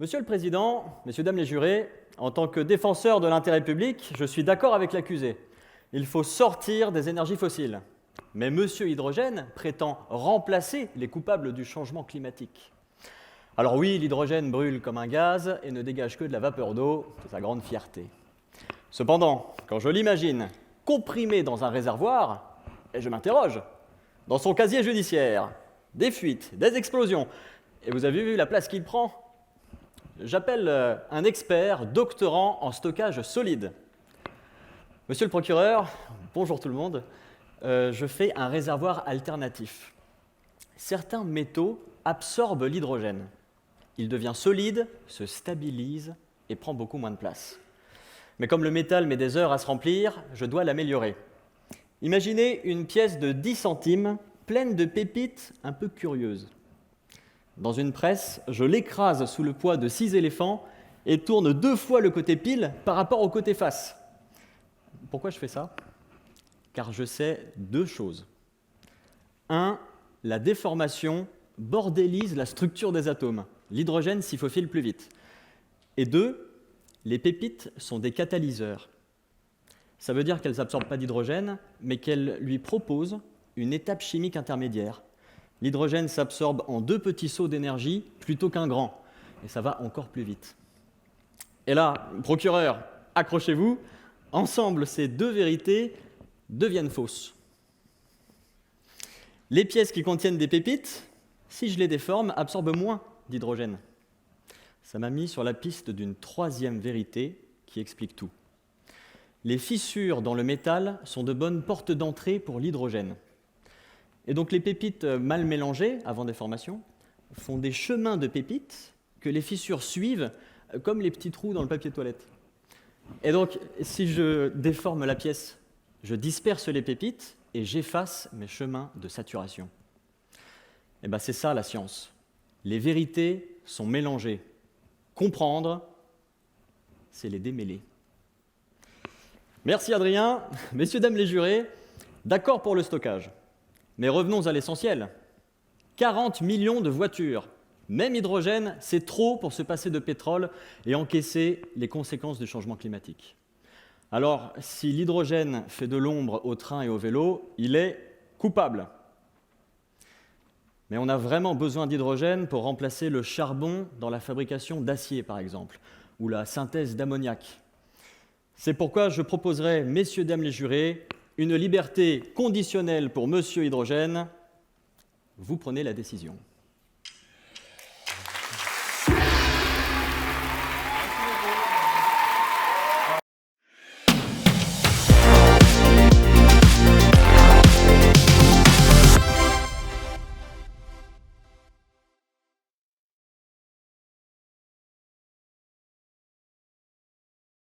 Monsieur le Président, messieurs, dames les jurés, en tant que défenseur de l'intérêt public, je suis d'accord avec l'accusé. Il faut sortir des énergies fossiles. Mais Monsieur Hydrogène prétend remplacer les coupables du changement climatique. Alors oui, l'hydrogène brûle comme un gaz et ne dégage que de la vapeur d'eau, c'est sa grande fierté. Cependant, quand je l'imagine comprimé dans un réservoir, et je m'interroge, dans son casier judiciaire, des fuites, des explosions, et vous avez vu la place qu'il prend? J'appelle un expert doctorant en stockage solide. Monsieur le procureur, bonjour tout le monde, je fais un réservoir alternatif. Certains métaux absorbent l'hydrogène. Il devient solide, se stabilise et prend beaucoup moins de place. Mais comme le métal met des heures à se remplir, je dois l'améliorer. Imaginez une pièce de 10 centimes pleine de pépites un peu curieuses. Dans une presse, je l'écrase sous le poids de 6 éléphants et tourne 2 fois le côté pile par rapport au côté face. Pourquoi je fais ça? Car je sais 2 choses. 1. La déformation bordélise la structure des atomes. L'hydrogène s'y faufile plus vite. Et 2. Les pépites sont des catalyseurs. Ça veut dire qu'elles n'absorbent pas d'hydrogène, mais qu'elles lui proposent une étape chimique intermédiaire. L'hydrogène s'absorbe en 2 petits seaux d'énergie plutôt qu'un grand, et ça va encore plus vite. Et là, procureur, accrochez-vous, ensemble ces 2 vérités deviennent fausses. Les pièces qui contiennent des pépites, si je les déforme, absorbent moins d'hydrogène. Ça m'a mis sur la piste d'une 3e vérité qui explique tout. Les fissures dans le métal sont de bonnes portes d'entrée pour l'hydrogène. Et donc les pépites mal mélangées, avant déformation, font des chemins de pépites que les fissures suivent comme les petits trous dans le papier toilette. Et donc, si je déforme la pièce, je disperse les pépites et j'efface mes chemins de saturation. Et bien c'est ça la science. Les vérités sont mélangées. Comprendre, c'est les démêler. Merci Adrien. Messieurs, dames les jurés, d'accord pour le stockage. Mais revenons à l'essentiel. 40 millions de voitures. Même hydrogène, c'est trop pour se passer de pétrole et encaisser les conséquences du changement climatique. Alors, si l'hydrogène fait de l'ombre au train et au vélo, il est coupable. Mais on a vraiment besoin d'hydrogène pour remplacer le charbon dans la fabrication d'acier, par exemple, ou la synthèse d'ammoniac. C'est pourquoi je proposerai, messieurs, dames les jurés, une liberté conditionnelle pour Monsieur Hydrogène. Vous prenez la décision.